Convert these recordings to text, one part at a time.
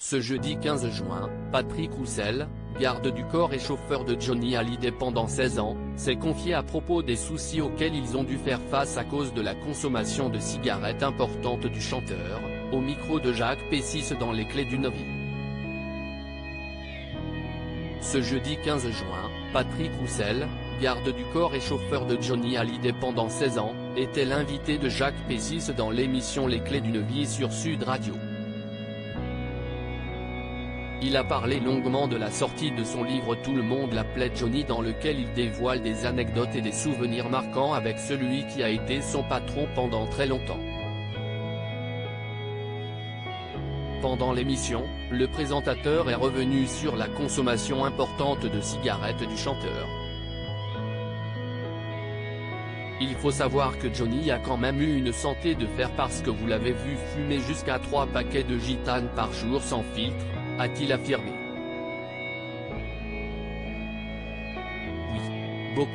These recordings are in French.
Ce jeudi 15 juin, Patrick Roussel, garde du corps et chauffeur de Johnny Hallyday pendant 16 ans, s'est confié à propos des soucis auxquels ils ont dû faire face à cause de la consommation de cigarettes importante du chanteur, au micro de Jacques Pessis dans Les Clés d'une vie. Ce jeudi 15 juin, Patrick Roussel, garde du corps et chauffeur de Johnny Hallyday pendant 16 ans, était l'invité de Jacques Pessis dans l'émission Les Clés d'une vie sur Sud Radio. Il a parlé longuement de la sortie de son livre Tout le monde l'appelait Johnny, dans lequel il dévoile des anecdotes et des souvenirs marquants avec celui qui a été son patron pendant très longtemps. Pendant l'émission, le présentateur est revenu sur la consommation importante de cigarettes du chanteur. Il faut savoir que Johnny a quand même eu une santé de fer parce que vous l'avez vu fumer jusqu'à 3 paquets de gitane par jour sans filtre, a-t-il affirmé. Oui. Beaucoup.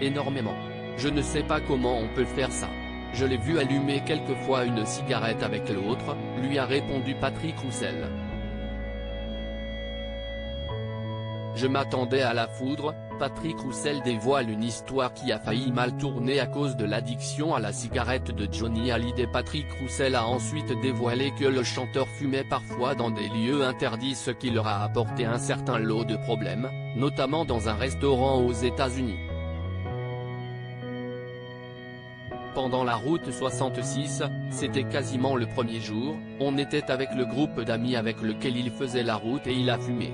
Énormément. Je ne sais pas comment on peut faire ça. Je l'ai vu allumer quelquefois une cigarette avec l'autre, lui a répondu Patrick Roussel. Je m'attendais à la foudre. Patrick Roussel dévoile une histoire qui a failli mal tourner à cause de l'addiction à la cigarette de Johnny Hallyday. Patrick Roussel a ensuite dévoilé que le chanteur fumait parfois dans des lieux interdits, ce qui leur a apporté un certain lot de problèmes, notamment dans un restaurant aux États-Unis. Pendant la route 66, c'était quasiment le premier jour, on était avec le groupe d'amis avec lequel il faisait la route et il a fumé.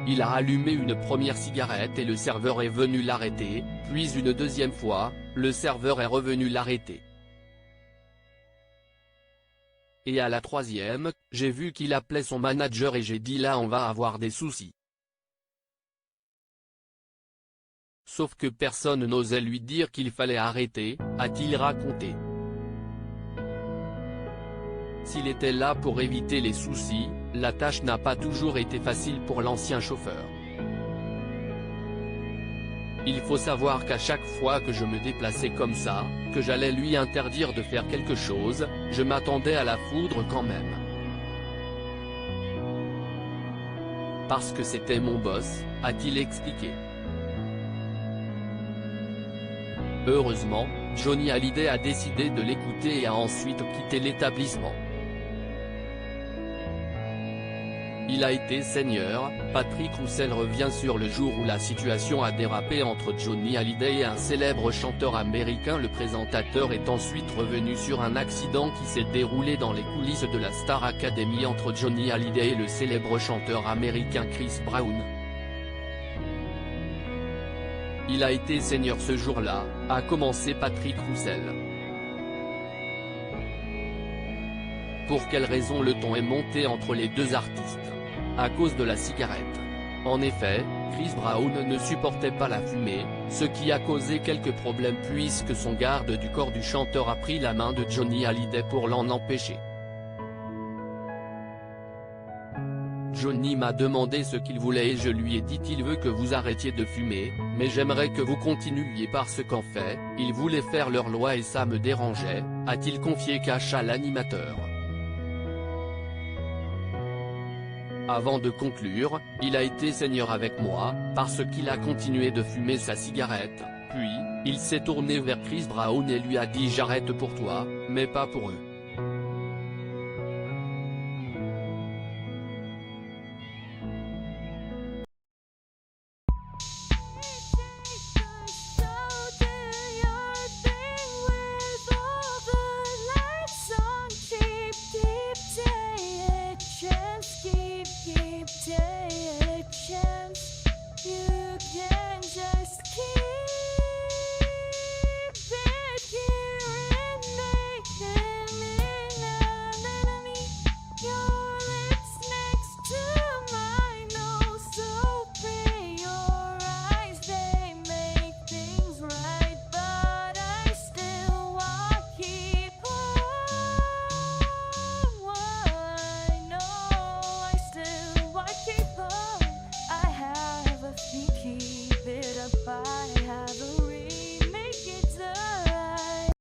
Il a allumé une première cigarette et le serveur est venu l'arrêter, puis une deuxième fois, le serveur est revenu l'arrêter. Et à la troisième, j'ai vu qu'il appelait son manager et j'ai dit là on va avoir des soucis. Sauf que personne n'osait lui dire qu'il fallait arrêter, a-t-il raconté. S'il était là pour éviter les soucis, la tâche n'a pas toujours été facile pour l'ancien chauffeur. Il faut savoir qu'à chaque fois que je me déplaçais comme ça, que j'allais lui interdire de faire quelque chose, je m'attendais à la foudre quand même. Parce que c'était mon boss, a-t-il expliqué. Heureusement, Johnny Hallyday a décidé de l'écouter et a ensuite quitté l'établissement. Il a été seigneur. Patrick Roussel revient sur le jour où la situation a dérapé entre Johnny Hallyday et un célèbre chanteur américain. Le présentateur est ensuite revenu sur un accident qui s'est déroulé dans les coulisses de la Star Academy entre Johnny Hallyday et le célèbre chanteur américain Chris Brown. Il a été seigneur ce jour-là, a commencé Patrick Roussel. Pour quelle raison le ton est monté entre les deux artistes? À cause de la cigarette. En effet, Chris Brown ne supportait pas la fumée, ce qui a causé quelques problèmes puisque son garde du corps du chanteur a pris la main de Johnny Hallyday pour l'en empêcher. Johnny m'a demandé ce qu'il voulait et je lui ai dit il veut que vous arrêtiez de fumer, mais j'aimerais que vous continuiez parce qu'en fait, ils voulaient faire leur loi et ça me dérangeait, a-t-il confié cash à l'animateur. Avant de conclure, il a été seigneur avec moi, parce qu'il a continué de fumer sa cigarette, puis, il s'est tourné vers Chris Brown et lui a dit j'arrête pour toi, mais pas pour eux.